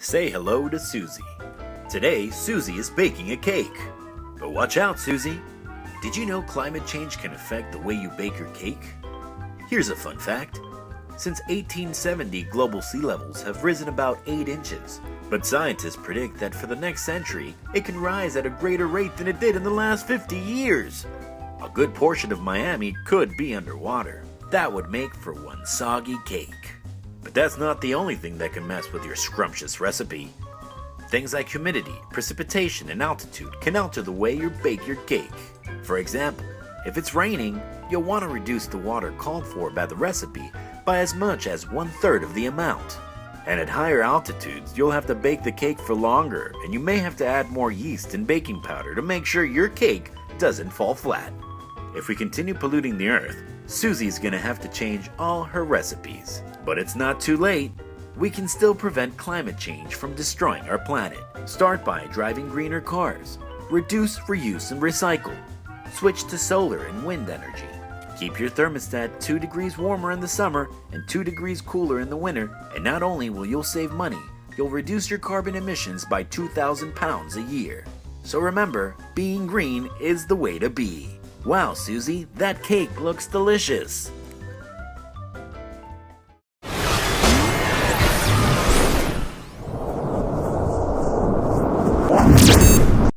Say hello to Suzy. Today, Suzy is baking a cake. But watch out, Suzy. Did you know climate change can affect the way you bake your cake? Here's a fun fact. Since 1870, global sea levels have risen about 8 inches. But scientists predict that for the next century, it can rise at a greater rate than it did in the last 50 years. A good portion of Miami could be underwater. That would make for one soggy cake. But that's not the only thing that can mess with your scrumptious recipe. Things like humidity, precipitation, and altitude can alter the way you bake your cake. For example, if it's raining, you'll want to reduce the water called for by the recipe by as much as 1/3 of the amount. And at higher altitudes, you'll have to bake the cake for longer, and you may have to add more yeast and baking powder to make sure your cake doesn't fall flat. If we continue polluting the earth, Suzy's gonna have to change all her recipes. But it's not too late. We can still prevent climate change from destroying our planet. Start by driving greener cars. Reduce, reuse, and recycle. Switch to solar and wind energy. Keep your thermostat 2 degrees warmer in the summer and 2 degrees cooler in the winter, and not only will you save money, you'll reduce your carbon emissions by 2,000 pounds a year. So remember, being green is the way to be. Wow, Suzy, that cake looks delicious.